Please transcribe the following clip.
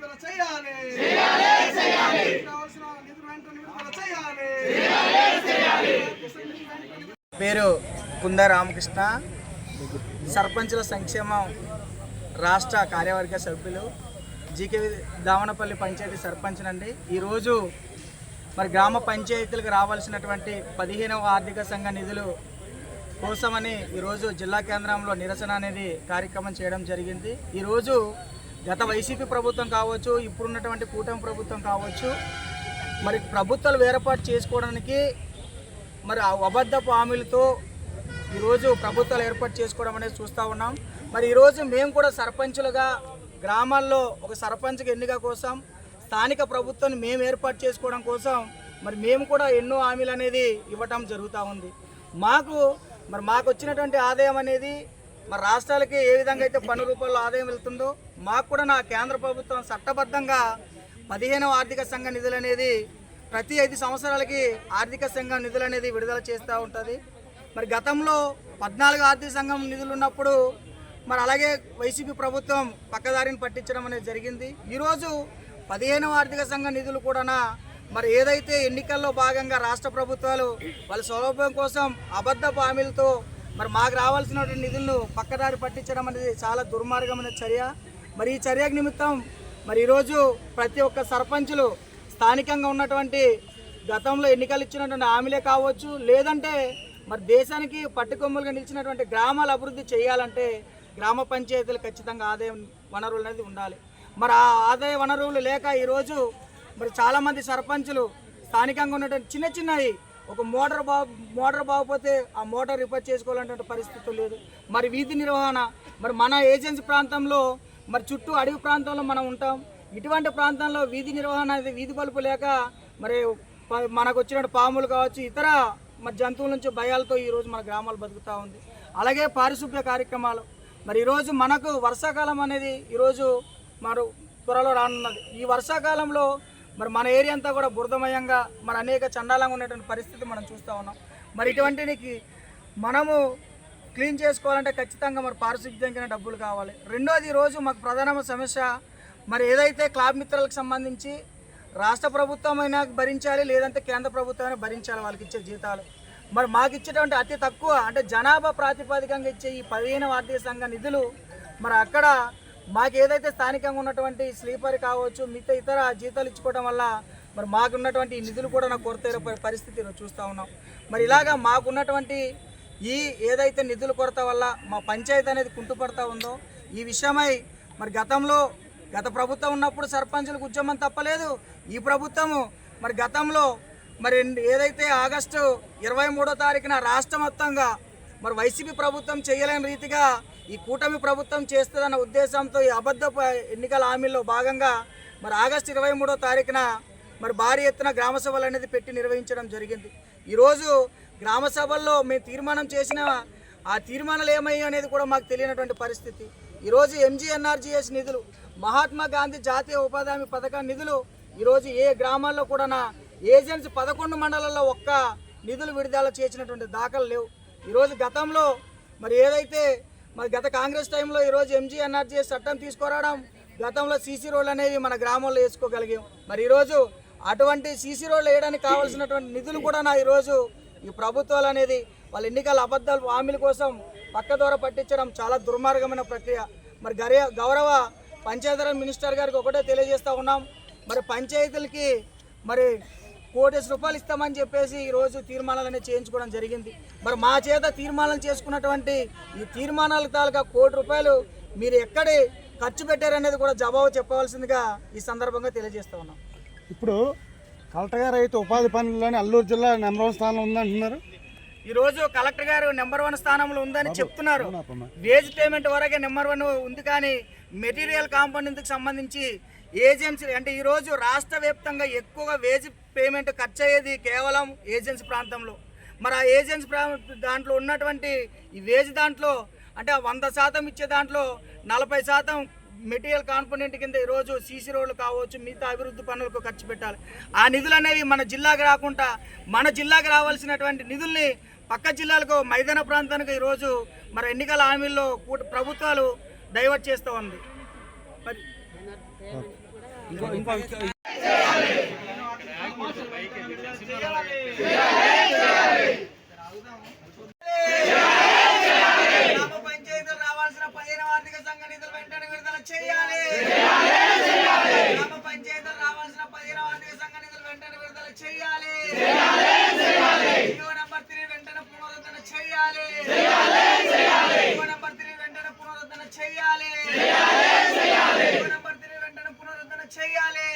విడుదల చేయాలి. కావాల్సిన నిధులు వెంటనే విడుదల చేయాలి. పేరు కుంద రామకృష్ణ, సర్పంచుల సంక్షేమం రాష్ట్ర కార్యవర్గ సభ్యులు, జీకే దావనపల్లి పంచాయతీ సర్పంచ్ నండి. ఈరోజు మరి గ్రామ పంచాయతీలకు రావాల్సినటువంటి 15వ ఆర్థిక సంఘ నిధులు కోసమని ఈరోజు జిల్లా కేంద్రంలో నిరసన అనేది కార్యక్రమం చేయడం జరిగింది. ఈరోజు గత వైసీపీ ప్రభుత్వం కావచ్చు, ఇప్పుడున్నటువంటి కూటమి ప్రభుత్వం కావచ్చు, మరి ప్రభుత్వాలు ఏర్పాటు చేసుకోవడానికి మరి అబద్ధపు హామీలతో ఈరోజు ప్రభుత్వాలు ఏర్పాటు చేసుకోవడం అనేది చూస్తూ ఉన్నాం. మరి ఈరోజు మేము కూడా సర్పంచులుగా గ్రామాల్లో ఒక సర్పంచ్కి ఎన్నిక కోసం స్థానిక ప్రభుత్వాన్ని మేము ఏర్పాటు చేసుకోవడం కోసం మరి మేము కూడా ఎన్నో హామీలు అనేది ఇవ్వటం జరుగుతూ ఉంది. మాకు వచ్చినటువంటి ఆదాయం అనేది మరి రాష్ట్రాలకి ఏ విధంగా అయితే పన్ను రూపంలో ఆదాయం వెళ్తుందో మాకు కూడా నా కేంద్ర ప్రభుత్వం చట్టబద్ధంగా 15వ ఆర్థిక సంఘ నిధులు అనేది ప్రతి 5 సంవత్సరాలకి ఆర్థిక సంఘం నిధులు అనేది విడుదల చేస్తూ ఉంటుంది. మరి గతంలో 14 ఆర్థిక సంఘం నిధులు ఉన్నప్పుడు మరి అలాగే వైసీపీ ప్రభుత్వం పక్కదారిని పట్టించడం అనేది జరిగింది. ఈరోజు 15వ ఆర్థిక సంఘ నిధులు కూడా మరి ఏదైతే ఎన్నికల్లో భాగంగా రాష్ట్ర ప్రభుత్వాలు వాళ్ళ సౌలభ్యం కోసం అబద్ధపు హామీలతో మరి మాకు రావాల్సినటువంటి నిధులను పక్కదారి పట్టించడం అనేది చాలా దుర్మార్గమైన చర్య. మరి ఈ చర్య నిమిత్తం మరి ఈరోజు ప్రతి ఒక్క సర్పంచులు స్థానికంగా ఉన్నటువంటి గతంలో ఎన్నికలు ఇచ్చినటువంటి హామీలే కావచ్చు, లేదంటే మరి దేశానికి పట్టుకొమ్మలుగా నిలిచినటువంటి గ్రామాల అభివృద్ధి చేయాలంటే గ్రామ పంచాయతీలు ఖచ్చితంగా ఆదాయ వనరులు అనేది ఉండాలి. మరి ఆ ఆదాయ వనరులు లేక ఈరోజు మరి చాలామంది సర్పంచులు స్థానికంగా ఉన్నటువంటి చిన్నవి ఒక మోటార్ బాగపోతే ఆ మోటార్ రిపేర్ చేసుకోవాలంటే పరిస్థితులు లేదు. మరి వీధి నిర్వహణ, మరి మన ఏజెన్సీ ప్రాంతంలో మరి చుట్టూ అడవి ప్రాంతంలో మనం ఉంటాం. ఇటువంటి ప్రాంతంలో వీధి నిర్వహణ అనేది వీధి బల్బు లేక మరి మనకు వచ్చిన పాములు కావచ్చు, ఇతర మరి జంతువుల నుంచి భయాలతో ఈరోజు మన గ్రామాలు బతుకుతూ ఉంది. అలాగే పారిశుభ్య కార్యక్రమాలు, మరి ఈరోజు మనకు వర్షాకాలం అనేది ఈరోజు మరి త్వరలో రానున్నది. ఈ వర్షాకాలంలో మరి మన ఏరియా అంతా కూడా బురదమయంగా మరి అనేక చండాలంగా ఉన్నటువంటి పరిస్థితి మనం చూస్తూ ఉన్నాం. మరి ఇటువంటికి మనము క్లీన్ చేసుకోవాలంటే ఖచ్చితంగా మరి పారిశుద్ధ్యంగా డబ్బులు కావాలి. రెండోది, ఈరోజు మాకు ప్రధానమైన సమస్య మరి ఏదైతే క్లాబ్ మిత్రులకు సంబంధించి రాష్ట్ర ప్రభుత్వం అయినా భరించాలి, లేదంటే కేంద్ర ప్రభుత్వం అయినా భరించాలి వాళ్ళకి ఇచ్చే జీతాలు. మరి మాకు ఇచ్చేటువంటి అతి తక్కువ అంటే జనాభా ప్రాతిపదికంగా ఇచ్చే ఈ 15వ ఆర్థిక సంఘ నిధులు మరి అక్కడ మాకు ఏదైతే స్థానికంగా ఉన్నటువంటి స్లీపర్ కావచ్చు, మిగతా ఇతర జీతాలు ఇచ్చుకోవడం వల్ల మరి మాకున్నటువంటి ఈ నిధులు కూడా నాకు కొరత పరిస్థితి చూస్తూ ఉన్నాం. మరి ఇలాగా మాకున్నటువంటి ఈ ఏదైతే నిధుల కొరత వల్ల మా పంచాయతీ అనేది కుంటుపడతా ఉందో ఈ విషయమై మరి గత ప్రభుత్వం ఉన్నప్పుడు సర్పంచులకు ఉద్యమం తప్పలేదు. ఈ ప్రభుత్వము మరి గతంలో మరి ఏదైతే ఆగస్టు 23వ తారీఖున రాష్ట్ర మొత్తంగా మరి వైసీపీ ప్రభుత్వం చేయలేని రీతిగా ఈ కూటమి ప్రభుత్వం చేస్తుందన్న ఉద్దేశంతో ఈ అబద్ధ ఎన్నికల హామీల్లో భాగంగా మరి ఆగస్టు 23వ తారీఖున మరి భారీ ఎత్తున గ్రామ సభలు అనేది పెట్టి నిర్వహించడం జరిగింది. ఈరోజు గ్రామ సభల్లో మేము తీర్మానం చేసిన ఆ తీర్మానాలు ఏమయ్యాయి అనేది కూడా మాకు తెలియనటువంటి పరిస్థితి. ఈరోజు MGNRGS నిధులు, మహాత్మా గాంధీ జాతీయ ఉపాధి హామీ పథకం నిధులు ఈరోజు ఏ గ్రామాల్లో కూడా ఏజెన్సీ 11 మండలాల్లో ఒక్క నిధులు విడుదల చేసినటువంటి దాఖలు లేవు. ఈరోజు గతంలో మరి ఏదైతే మరి గత కాంగ్రెస్ టైంలో ఈరోజు MGNRGS చట్టం తీసుకురావడం, గతంలో సీసీ రోడ్లు అనేవి మన గ్రామంలో వేసుకోగలిగాం. మరి ఈరోజు అటువంటి సీసీ రోడ్లు వేయడానికి కావాల్సినటువంటి నిధులు కూడా ఈరోజు ఈ ప్రభుత్వాలు అనేది వాళ్ళ ఎన్నికల అబద్ధాలు హామీల కోసం పక్కదోర పట్టించడం చాలా దుర్మార్గమైన ప్రక్రియ. మరి గౌరవ పంచాయతీరాజ్ మినిస్టర్ గారికి ఒకటే తెలియజేస్తూ ఉన్నాం, మరి పంచాయతీలకి మరి 1 కోటి రూపాయలు ఇస్తామని చెప్పేసి ఈరోజు తీర్మానాలు అనేది చేయించుకోవడం జరిగింది. మరి మా చేత తీర్మానాలు చేసుకున్నటువంటి ఈ తీర్మానాల తాలూకా 1 కోటి రూపాయలు మీరు ఎక్కడే ఖర్చు పెట్టారనేది కూడా జవాబు చెప్పవలసిందిగా ఈ సందర్భంగా తెలియజేస్తూ ఉన్నాం. ఇప్పుడు కలెక్టర్ గారు అయితే ఉపాధి పనుల్లోనే అల్లూరు జిల్లా నెంబర్ 1 స్థానంలో ఉందంటున్నారు. ఈరోజు కలెక్టర్ గారు నెంబర్ 1 స్థానంలో ఉందని చెప్తున్నారు. వేజ్ పేమెంట్ వరకే నెంబర్ 1 ఉంది, కానీ మెటీరియల్ కాంపోనెంట్కి సంబంధించి ఏజెన్సీ అంటే ఈరోజు రాష్ట్ర వ్యాప్తంగా ఎక్కువగా వేజ్ పేమెంట్ ఖర్చు అయ్యేది కేవలం ఏజెన్సీ ప్రాంతంలో. మరి ఆ ఏజెన్సీ దాంట్లో ఉన్నటువంటి ఈ వేజ్ దాంట్లో అంటే 100% ఇచ్చే దాంట్లో 40% మెటీరియల్ కాంపోనెంట్ కింద ఈరోజు సీసీ రోడ్లు కావచ్చు, మిగతా అభివృద్ధి పనులకు ఖర్చు పెట్టాలి. ఆ నిధులు అనేవి మన జిల్లాకు రాకుండా మన జిల్లాకు రావాల్సినటువంటి నిధుల్ని పక్క జిల్లాలకు మైదాన ప్రాంతానికి ఈరోజు మరి ఎన్నికల హామీల్లో ప్రభుత్వాలు డైవర్ట్ చేస్తూ ఉంది. మరి గ్రామ పంచాయతీలు రావాల్సిన 15వ ఆర్థిక సంఘ నిధులు వెంటనే విడుదల చేయాలి. గ్రామ పంచాయతీలు రావాల్సిన 15వ ఆర్థిక సంఘ నిధులు వెంటనే విడుదల చేయాలి. జీవో నంబర్ 3 వెంటనే పునరుద్ధరణ చేయాలి. జీవో నంబర్ 3 వెంటనే పునరుద్ధరణ చేయాలి. జీవో నంబర్ 3 వెంటనే పునరుద్ధరణ చేయాలి.